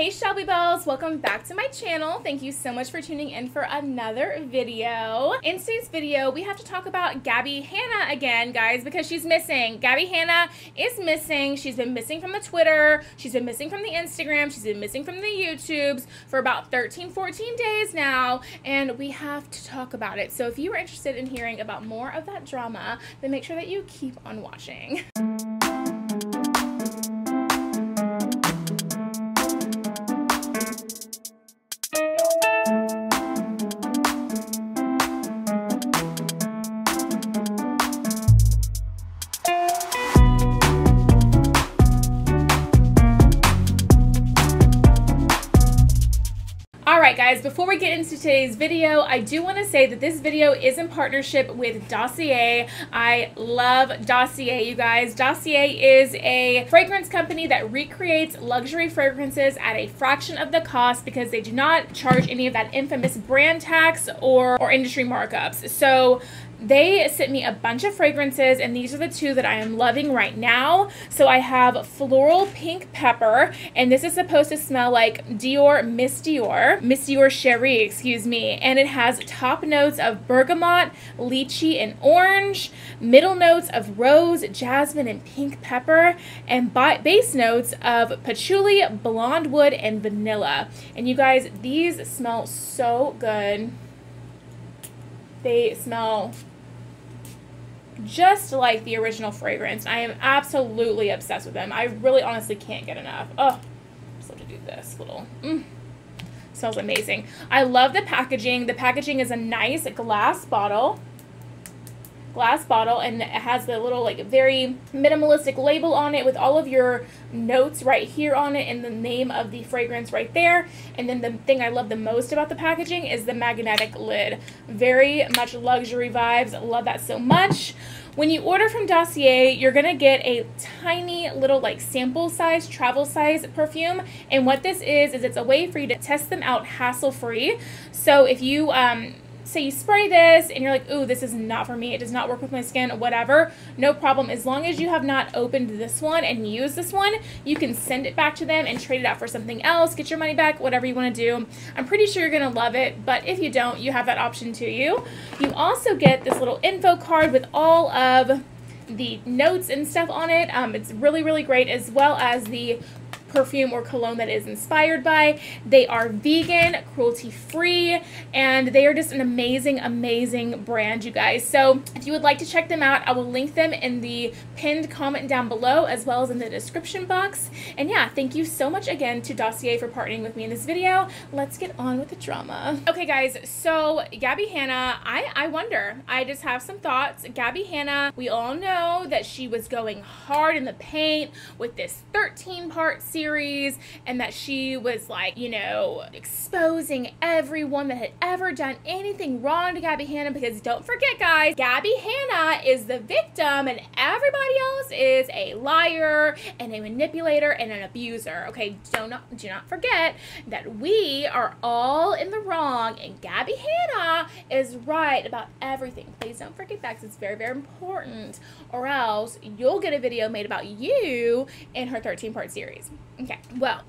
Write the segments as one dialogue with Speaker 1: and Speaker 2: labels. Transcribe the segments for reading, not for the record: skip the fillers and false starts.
Speaker 1: Hey Shelby Bells, welcome back to my channel. Thank you so much for tuning in for another video. In today's video, we have to talk about Gabbie Hanna again, guys, because she's missing. Gabbie Hanna is missing. She's been missing from the Twitter. She's been missing from the Instagram. She's been missing from the YouTubes for about 13, 14 days now, and we have to talk about it. So if you are interested in hearing about more of that drama, then make sure that you keep on watching. Alright guys, before we get into today's video, I do want to say that this video is in partnership with Dossier. I love Dossier, you guys. Dossier is a fragrance company that recreates luxury fragrances at a fraction of the cost because they do not charge any of that infamous brand tax or industry markups. So they sent me a bunch of fragrances, and these are the two that I am loving right now. So I have Floral Pink Pepper, and this is supposed to smell like Miss Dior Cherie, excuse me. And it has top notes of bergamot, lychee, and orange, middle notes of rose, jasmine, and pink pepper, and base notes of patchouli, blonde wood, and vanilla. And you guys, these smell so good. They smell just like the original fragrance. I am absolutely obsessed with them. I really honestly can't get enough. Oh, just love to do this little smells amazing. I love the packaging. The packaging is a nice glass bottle, and it has the little like very minimalistic label on it with all of your notes right here on it and the name of the fragrance right there. And then the thing I love the most about the packaging is the magnetic lid. Very much luxury vibes. Love that so much. When you order from Dossier, you're gonna get a tiny little like sample size, travel size perfume. And what this is it's a way for you to test them out hassle-free. So if you say you spray this and you're like, ooh, this is not for me, it does not work with my skin, whatever, no problem. As long as you have not opened this one and used this one, you can send it back to them and trade it out for something else, get your money back, whatever you want to do. I'm pretty sure you're gonna love it, but if you don't, you have that option too. You also get this little info card with all of the notes and stuff on it. It's really, really great, as well as the perfume or cologne that is inspired by. They are vegan, cruelty-free, and they are just an amazing brand, you guys. So if you would like to check them out, I will link them in the pinned comment down below, as well as in the description box. And yeah, thank you so much again to Dossier for partnering with me in this video. Let's get on with the drama. Okay guys, so Gabbie Hanna, I wonder, I just have some thoughts. Gabbie Hanna, we all know that she was going hard in the paint with this 13-part series, and that she was like, you know, exposing everyone that had ever done anything wrong to Gabbie Hanna, because don't forget guys, Gabbie Hanna is the victim and everybody else is a liar and a manipulator and an abuser. Okay, do not forget that we are all in the wrong and Gabbie Hanna is right about everything. Please don't forget that, because it's very, very important, or else you'll get a video made about you in her 13-part series. Okay, well,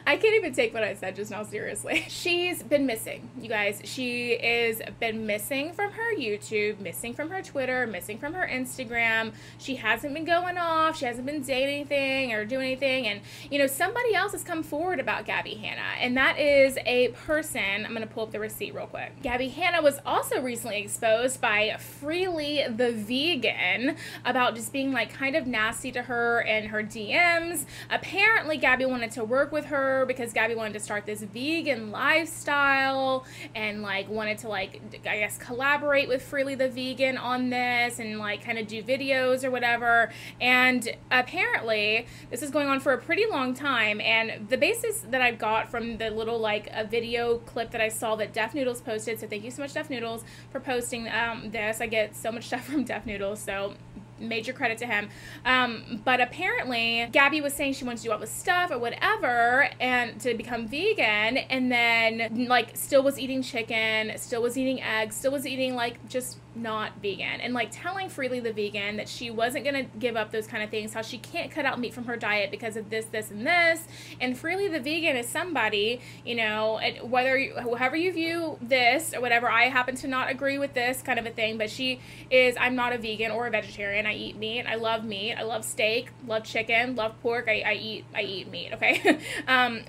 Speaker 1: I can't even take what I said just now seriously. She's been missing, you guys. She is been missing from her YouTube, missing from her Twitter, missing from her Instagram. She hasn't been going off. She hasn't been dating anything or doing anything. And, you know, somebody else has come forward about Gabbie Hanna, and that is a person. I'm going to pull up the receipt real quick. Gabbie Hanna was also recently exposed by Freelee the vegan about just being like kind of nasty to her in her DMs. Apparently Gabbie wanted to work with her because Gabbie wanted to start this vegan lifestyle and like wanted to like, I guess, collaborate with Freelee the vegan on this and like kind of do videos or whatever. And apparently this is going on for a pretty long time, and the basis that I got from the little like a video clip that I saw that Def Noodles posted, so thank you so much Def Noodles for posting this. I get so much stuff from Def Noodles, so major credit to him. But apparently Gabbie was saying she wanted to do all this stuff or whatever and to become vegan, and then like still was eating chicken, still was eating eggs, still was eating like just not vegan, and like telling Freelee the vegan that she wasn't gonna give up those kind of things, how she can't cut out meat from her diet because of this, this, and this. And Freelee the vegan is somebody, you know, however you view this or whatever, I happen to not agree with this kind of a thing, but she is, I'm not a vegan or a vegetarian. I eat meat. I love steak, love chicken, love pork. I eat meat, okay?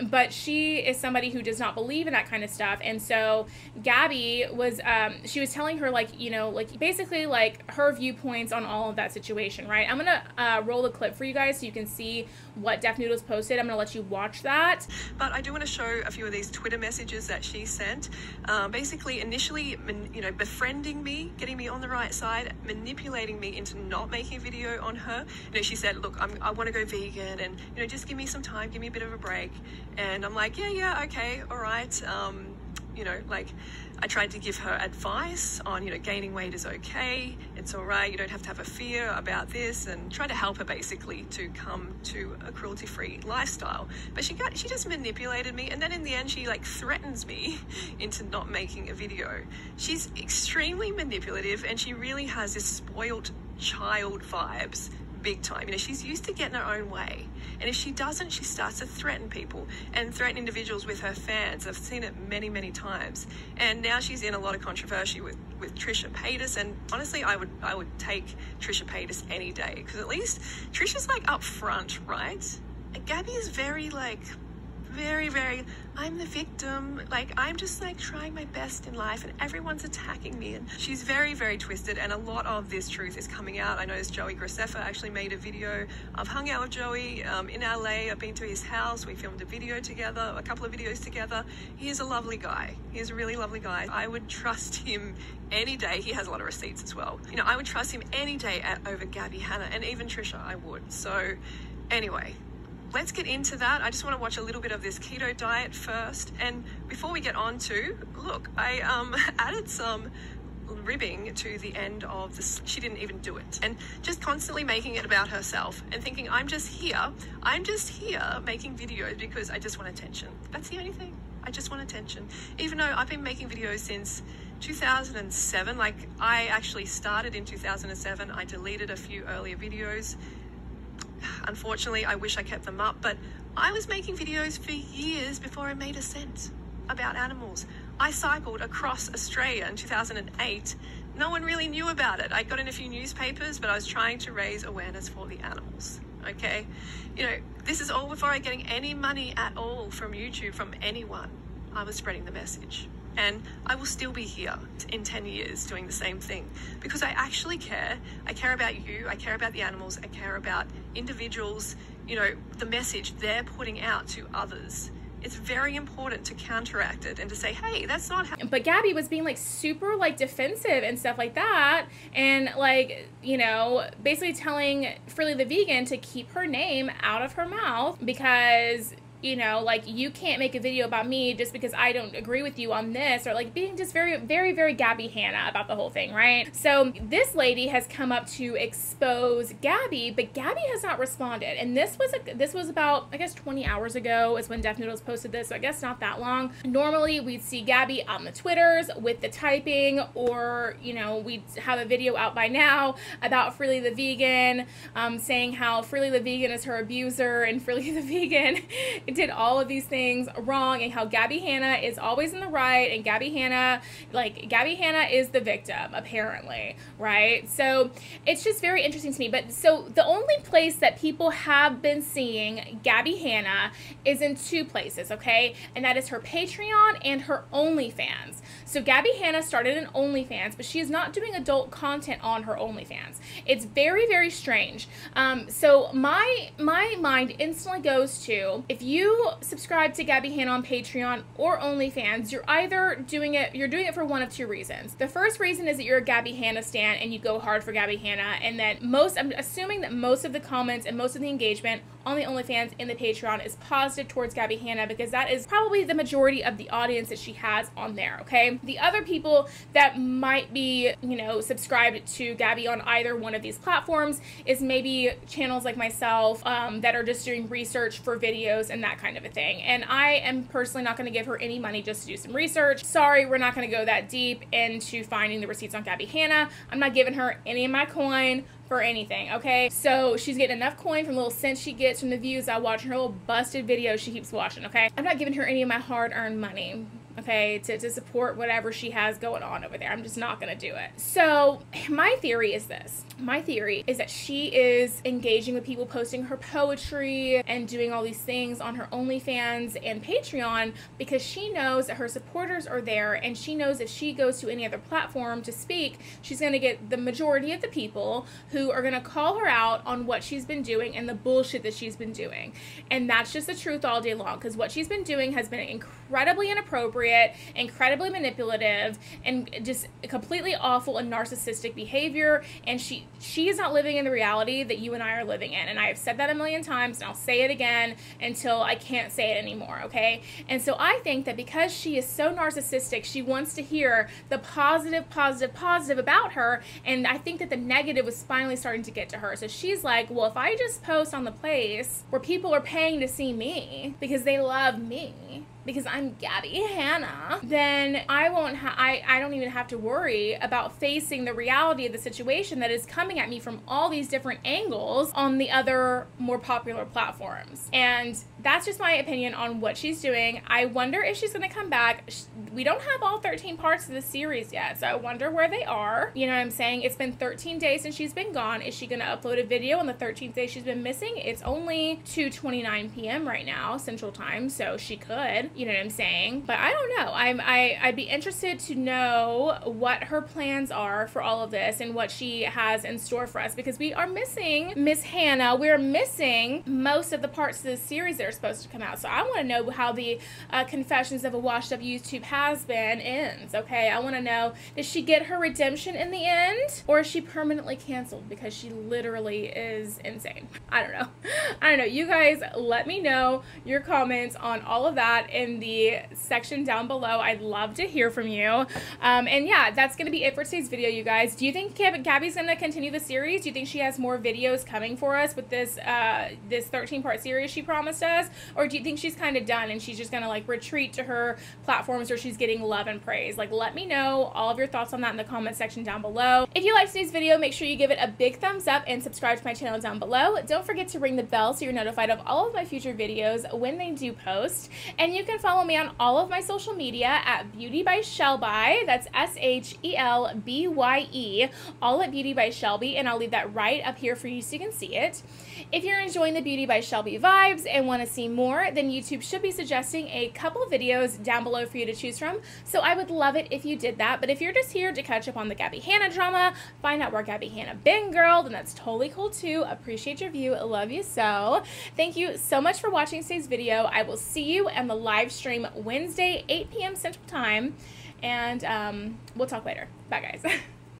Speaker 1: But she is somebody who does not believe in that kind of stuff. And so Gabbie was, she was telling her, like, you know, like basically like her viewpoints on all of that situation, right? I'm gonna roll the clip for you guys so you can see what Def Noodles posted. I'm gonna let you watch that.
Speaker 2: But I do want to show a few of these Twitter messages that she sent. Basically, initially, you know, befriending me, getting me on the right side, manipulating me into not making a video on her. You know, she said, look, I want to go vegan, and, you know, just give me some time, give me a bit of a break. And I'm like, yeah, okay, all right. You know, like, I tried to give her advice on, you know, gaining weight is okay, it's all right, you don't have to have a fear about this, and try to help her basically to come to a cruelty-free lifestyle. But she just manipulated me, and then in the end she like threatens me into not making a video. She's extremely manipulative, and she really has this spoiled child vibes. Big time. You know, she's used to getting her own way, and if she doesn't, she starts to threaten people and threaten individuals with her fans. I've seen it many times, and now she's in a lot of controversy with Trisha Paytas, and honestly I would take Trisha Paytas any day, because at least Trisha's like up front, right? And Gabbie is very like very, I'm the victim, like I'm just like trying my best in life and everyone's attacking me. And she's very twisted, and a lot of this truth is coming out. I noticed Joey Graceffa actually made a video. I've hung out with Joey in LA. I've been to his house. We filmed a video together, a couple of videos together. He is a lovely guy. He is a really lovely guy. I would trust him any day. He has a lot of receipts as well. You know, I would trust him any day over Gabbie Hanna, and even Trisha I would. So anyway, let's get into that. I just want to watch a little bit of this keto diet first. And before we get on to, look, I added some ribbing to the end of this. She didn't even do it. And just constantly making it about herself and thinking, I'm just here making videos because I just want attention. That's the only thing. I just want attention. Even though I've been making videos since 2007, like I actually started in 2007. I deleted a few earlier videos. Unfortunately, I wish I kept them up, but I was making videos for years before I made a cent about animals. I cycled across Australia in 2008. No one really knew about it. I got in a few newspapers, but I was trying to raise awareness for the animals, okay? You know, this is all before I getting any money at all from YouTube, from anyone. I was spreading the message. And I will still be here in 10 years doing the same thing, because I actually care. I care about you. I care about the animals. I care about individuals, you know, the message they're putting out to others. It's very important to counteract it and to say, hey, that's not how.
Speaker 1: But Gabbie was being like super like defensive and stuff like that, and like, you know, basically telling Freelee the vegan to keep her name out of her mouth, because, you know, like, you can't make a video about me just because I don't agree with you on this, or like being just very Gabbie Hanna about the whole thing, right? So this lady has come up to expose Gabbie, but Gabbie has not responded. And this was about, I guess, 20 hours ago is when Def Noodles posted this, so I guess not that long. Normally we'd see Gabbie on the Twitters with the typing, or, you know, we'd have a video out by now about Freelee the vegan, saying how Freelee the vegan is her abuser, and Freelee the vegan did all of these things wrong, and how Gabbie Hanna is always in the right, and Gabbie Hanna is the victim, apparently, right? So it's just very interesting to me. But so the only place that people have been seeing Gabbie Hanna is in two places, okay? And that is her Patreon and her OnlyFans. So Gabbie Hanna started an OnlyFans, but she is not doing adult content on her OnlyFans. It's very strange. So my mind instantly goes to, if you subscribe to Gabbie Hanna on Patreon or OnlyFans, you're either doing it for one of two reasons. The first reason is that you're a Gabbie Hanna stan and you go hard for Gabbie Hanna, and that I'm assuming that most of the comments and most of the engagement on the OnlyFans and the Patreon is positive towards Gabbie Hanna, because that is probably the majority of the audience that she has on there, okay? The other people that might be, you know, subscribed to Gabbie on either one of these platforms is maybe channels like myself that are just doing research for videos and that kind of a thing. And I am personally not going to give her any money just to do some research. Sorry, we're not going to go that deep into finding the receipts on Gabbie Hanna. I'm not giving her any of my coin for anything, okay? So she's getting enough coin from the little cents she gets from the views I watch, her little busted videos she keeps watching, okay? I'm not giving her any of my hard-earned money, okay, to support whatever she has going on over there. I'm just not gonna do it. So my theory is this. My theory is that she is engaging with people, posting her poetry and doing all these things on her OnlyFans and Patreon because she knows that her supporters are there, and she knows if she goes to any other platform to speak, she's gonna get the majority of the people who are gonna call her out on what she's been doing and the bullshit that she's been doing. And that's just the truth all day long, because what she's been doing has been incredibly inappropriate, incredibly manipulative, and just completely awful and narcissistic behavior. And she is not living in the reality that you and I are living in. And I have said that a million times, and I'll say it again until I can't say it anymore, okay? And so I think that because she is so narcissistic, she wants to hear the positive about her, and I think that the negative was finally starting to get to her. So she's like, well, if I just post on the place where people are paying to see me because they love me, because I'm Gabbie Hanna, then I don't even have to worry about facing the reality of the situation that is coming at me from all these different angles on the other more popular platforms. And that's just my opinion on what she's doing. I wonder if she's going to come back. We don't have all 13 parts of the series yet, so I wonder where they are. You know what I'm saying? It's been 13 days since she's been gone. Is she going to upload a video on the 13th day she's been missing? It's only 2:29 p.m. right now, Central Time, so she could. You know what I'm saying? But I don't know. I'd be interested to know what her plans are for all of this and what she has in store for us, because we are missing Miss Hanna. We're missing most of the parts of the series that are supposed to come out. So I want to know how the Confessions of a Washed Up YouTube Has-Been ends, okay? I want to know, did she get her redemption in the end, or is she permanently canceled because she literally is insane? I don't know. I don't know. You guys, let me know your comments on all of that in the section down below. I'd love to hear from you. And yeah, that's going to be it for today's video, you guys. Do you think Gabbie's going to continue the series? Do you think she has more videos coming for us with this this 13-part series she promised us? Or do you think she's kind of done and she's just going to like retreat to her platforms where she's getting love and praise? Like, let me know all of your thoughts on that in the comment section down below. If you liked today's video, make sure you give it a big thumbs up and subscribe to my channel down below. Don't forget to ring the bell so you're notified of all of my future videos when they do post. And you can follow me on all of my social media at Beauty by ShelbyE. That's ShelBye, all at Beauty by Shelby, and I'll leave that right up here for you so you can see it. If you're enjoying the Beauty by Shelby vibes and want to see more, then YouTube should be suggesting a couple videos down below for you to choose from, so I would love it if you did that. But if you're just here to catch up on the Gabbie Hanna drama, find out where Gabbie Hanna been, girl, then that's totally cool too. Appreciate your view. Love you so. Thank you so much for watching today's video. I will see you on the live stream Wednesday, 8 p.m. Central Time, and we'll talk later. Bye, guys.